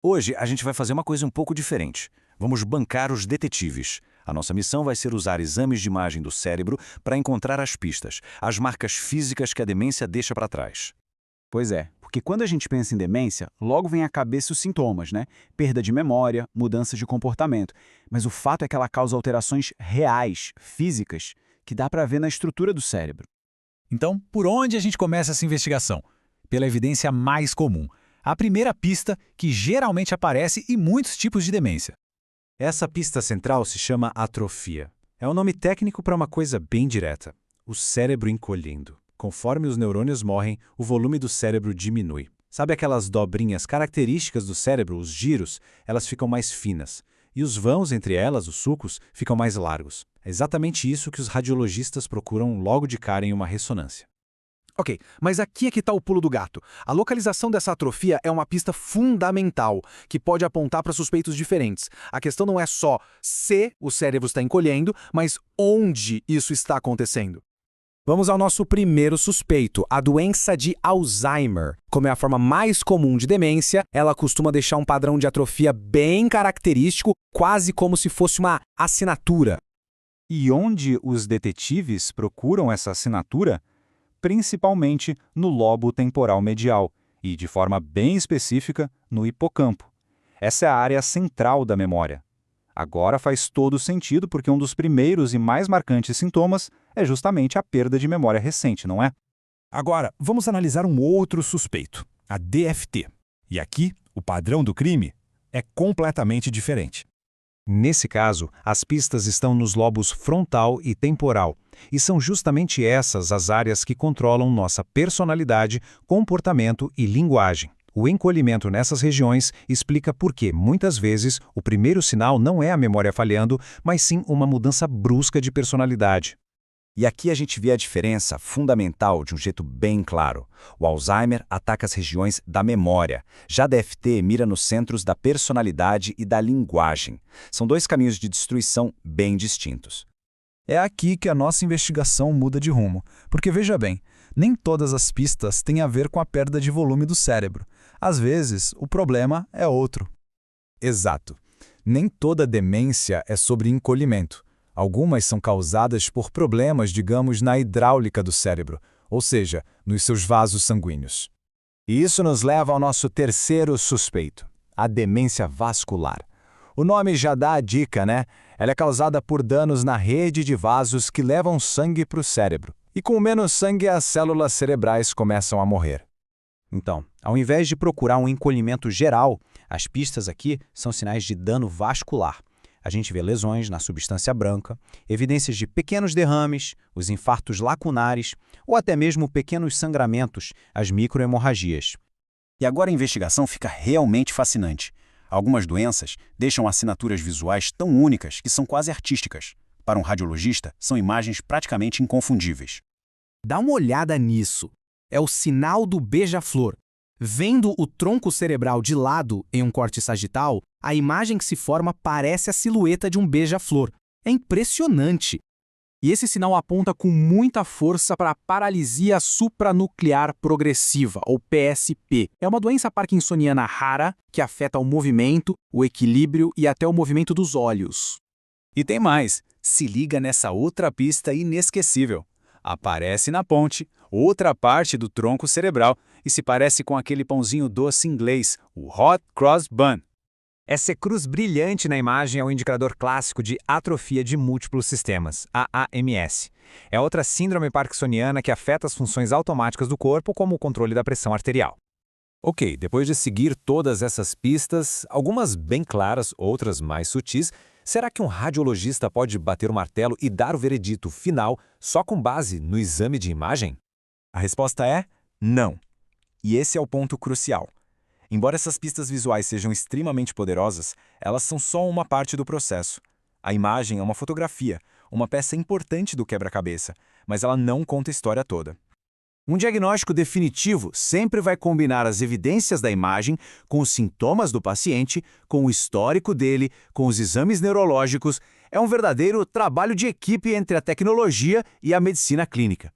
Hoje a gente vai fazer uma coisa um pouco diferente. Vamos bancar os detetives. A nossa missão vai ser usar exames de imagem do cérebro para encontrar as pistas, as marcas físicas que a demência deixa para trás. Pois é, porque quando a gente pensa em demência, logo vem à cabeça os sintomas, né? Perda de memória, mudanças de comportamento. Mas o fato é que ela causa alterações reais, físicas, que dá para ver na estrutura do cérebro. Então, por onde a gente começa essa investigação? Pela evidência mais comum, a primeira pista que geralmente aparece em muitos tipos de demência. Essa pista central se chama atrofia. É um nome técnico para uma coisa bem direta: o cérebro encolhendo. Conforme os neurônios morrem, o volume do cérebro diminui. Sabe aquelas dobrinhas características do cérebro, os giros? Elas ficam mais finas. E os vãos entre elas, os sulcos, ficam mais largos. É exatamente isso que os radiologistas procuram logo de cara em uma ressonância. Ok, mas aqui é que está o pulo do gato. A localização dessa atrofia é uma pista fundamental, que pode apontar para suspeitos diferentes. A questão não é só se o cérebro está encolhendo, mas onde isso está acontecendo. Vamos ao nosso primeiro suspeito, a doença de Alzheimer. Como é a forma mais comum de demência, ela costuma deixar um padrão de atrofia bem característico, quase como se fosse uma assinatura. E onde os detetives procuram essa assinatura? Principalmente no lobo temporal medial e, de forma bem específica, no hipocampo. Essa é a área central da memória. Agora faz todo sentido porque um dos primeiros e mais marcantes sintomas é justamente a perda de memória recente, não é? Agora, vamos analisar um outro suspeito, a DFT. E aqui, o padrão do crime é completamente diferente. Nesse caso, as pistas estão nos lobos frontal e temporal, e são justamente essas as áreas que controlam nossa personalidade, comportamento e linguagem. O encolhimento nessas regiões explica por que, muitas vezes, o primeiro sinal não é a memória falhando, mas sim uma mudança brusca de personalidade. E aqui a gente vê a diferença fundamental de um jeito bem claro. O Alzheimer ataca as regiões da memória. Já a DFT mira nos centros da personalidade e da linguagem. São dois caminhos de destruição bem distintos. É aqui que a nossa investigação muda de rumo, porque veja bem, nem todas as pistas têm a ver com a perda de volume do cérebro. Às vezes, o problema é outro. Exato. Nem toda demência é sobre encolhimento. Algumas são causadas por problemas, digamos, na hidráulica do cérebro, ou seja, nos seus vasos sanguíneos. E isso nos leva ao nosso terceiro suspeito, a demência vascular. O nome já dá a dica, né? Ela é causada por danos na rede de vasos que levam sangue para o cérebro. E com menos sangue, as células cerebrais começam a morrer. Então, ao invés de procurar um encolhimento geral, as pistas aqui são sinais de dano vascular. A gente vê lesões na substância branca, evidências de pequenos derrames, os infartos lacunares ou até mesmo pequenos sangramentos, as microhemorragias. E agora a investigação fica realmente fascinante. Algumas doenças deixam assinaturas visuais tão únicas que são quase artísticas. Para um radiologista, são imagens praticamente inconfundíveis. Dá uma olhada nisso. É o sinal do beija-flor. Vendo o tronco cerebral de lado em um corte sagital, a imagem que se forma parece a silhueta de um beija-flor. É impressionante. E esse sinal aponta com muita força para a paralisia supranuclear progressiva, ou PSP. É uma doença parkinsoniana rara que afeta o movimento, o equilíbrio e até o movimento dos olhos. E tem mais. Se liga nessa outra pista inesquecível. Aparece na ponte, outra parte do tronco cerebral, e se parece com aquele pãozinho doce inglês, o Hot Cross Bun. Essa cruz brilhante na imagem é um indicador clássico de atrofia de múltiplos sistemas, AAMS. É outra síndrome parkinsoniana que afeta as funções automáticas do corpo, como o controle da pressão arterial. Ok, depois de seguir todas essas pistas, algumas bem claras, outras mais sutis, será que um radiologista pode bater o martelo e dar o veredito final só com base no exame de imagem? A resposta é não. E esse é o ponto crucial. Embora essas pistas visuais sejam extremamente poderosas, elas são só uma parte do processo. A imagem é uma fotografia, uma peça importante do quebra-cabeça, mas ela não conta a história toda. Um diagnóstico definitivo sempre vai combinar as evidências da imagem com os sintomas do paciente, com o histórico dele, com os exames neurológicos. É um verdadeiro trabalho de equipe entre a tecnologia e a medicina clínica.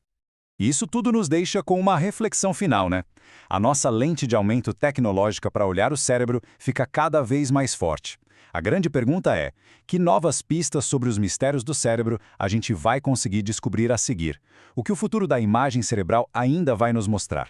E isso tudo nos deixa com uma reflexão final, né? A nossa lente de aumento tecnológica para olhar o cérebro fica cada vez mais forte. A grande pergunta é: que novas pistas sobre os mistérios do cérebro a gente vai conseguir descobrir a seguir? O que o futuro da imagem cerebral ainda vai nos mostrar?